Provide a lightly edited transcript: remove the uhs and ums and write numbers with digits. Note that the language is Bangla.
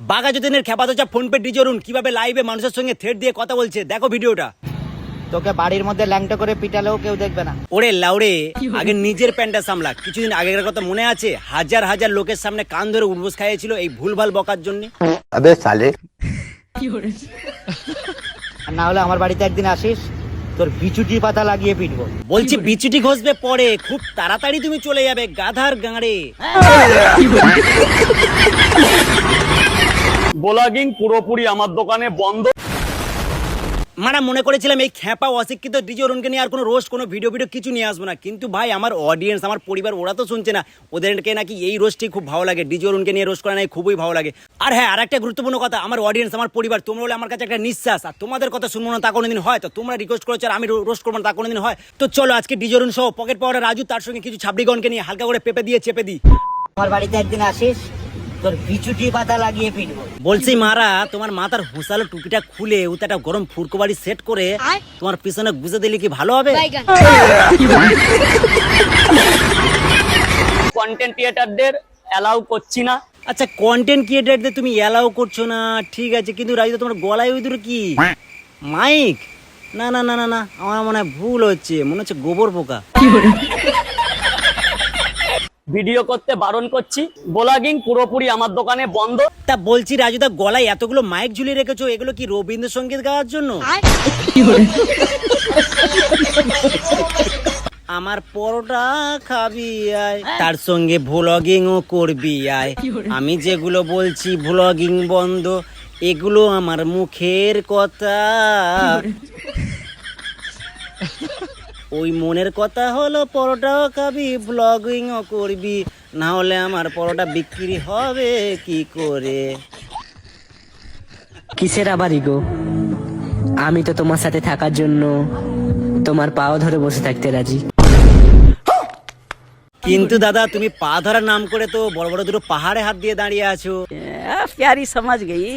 বাঘাযতীনের খেপাতোচা ফোন পে ডিজরুন কিভাবে লাইভে মানুষের সঙ্গে থ্রেড দিয়ে কথা বলছে, দেখো ভিডিওটা। তোকে বাড়ির মধ্যে ল্যাংটা করে পিটালেও কেউ দেখবে না। ওরে লাউড়ে, আগে নিজের প্যান্টটা সামলা। কিছুদিন আগের কথা মনে আছে? হাজার হাজার লোকের সামনে কান ধরে উঠবোস খাইয়েছিল এই ভুলভাল বকার জন্য। अबे साले আর না হলে আমার বাড়িতে একদিন আসিস, তোর বিচুটি পাতা লাগিয়ে পিটবো। বলছি বিচুটি ঘষবে পরে, খুব তাড়াতাড়ি তুমি চলে যাবে গাধার গাঁড়ে। ব্লগিং পুরোপুরি আমার দোকানে বন্ধ। মানে মনে করেছিলাম এই খ্যাপা অশিক্ষিত ডিজরুনকে নিয়ে আর কোনো রোস্ট কোনো ভিডিও কিছু নিয়ে আসবো না, কিন্তু ভাই আমার অডিয়েন্স, আমার পরিবার ওরা তো শুনছে না। ওদেরকে নাকি এই রোস্টই খুব ভালো লাগে, ডিজরুনকে নিয়ে রোস্ট করা নাকি খুবই ভালো লাগে। আর হ্যাঁ, আর একটা গুরুত্বপূর্ণ কথা, আমার অডিয়েন্স, আমার পরিবার, তোমরা হলে আমার কাছে একটা নিঃশ্বাস। আর তোমাদের কথা শুনবো না তা কোনোদিন হয়? তো তোমরা রিকোয়েস্ট করেছো আর আমি রোস্ট করবো না তা কোনোদিন হয়? তো চলো আজকে ডিজরুন সহ পকেট পাওয়ার রাজু তার সঙ্গে কিছু ছাবড়িগণকে নিয়ে হালকা করে পেপে দিয়ে চেপে দিই। আমার বাড়িতে একদিন আসিস, তোর বিচুটি পাতা লাগিয়ে পিটবো। বলছি মারা, তোমার মাথার হুসালো টুপিটা খুলে ওতে একটা গরম ফুরকো বাড়ি সেট করে তোমার পিছনে গুজে দিলে কি ভালো হবে? কন্টেন্ট ক্রিয়েটারদের অ্যালাউ করছি না। আচ্ছা, কন্টেন্ট ক্রিয়েটারদের তুমি অ্যালাউ করছো না, ঠিক আছে, কিন্তু রাজু তোমার গলায় ওই দুটো কি মাইক? না না না না না, আমার মনে হয় ভুল হচ্ছে, মনে হচ্ছে গোবর পোকা। ভিডিও করতে বারণ করছি। ব্লগিং পুরোপুরি আমার দোকানে বন্ধ। তা বলছি রাজুদা, গলায় এতগুলো মাইক ঝুলিয়ে রেখেছো, এগুলো কি রবীন্দ্রসঙ্গীত গাওয়ার জন্য? আমার পরোটা খাবি আয়, তার সঙ্গে ভ্লগিংও করবি আয়। আমি যেগুলো বলছি ভ্লগিং বন্ধ, এগুলো আমার মুখের কথা। ওই মনের কথা হলো পরোটাও খাবি, ব্লগিংও করবি, না হলে আমার পরোটা বিক্রি হবে কি করে? কিসের আবার ইগো? আমি তো তোমার সাথে থাকার জন্য তোমার পাও ধরে বসে থাকতে রাজি। কিন্তু দাদা, তুমি পা ধরার নাম করে তো বড় বড় দুটো পাহাড়ে হাত দিয়ে দাঁড়িয়ে আছো। प्यारी समझ गई।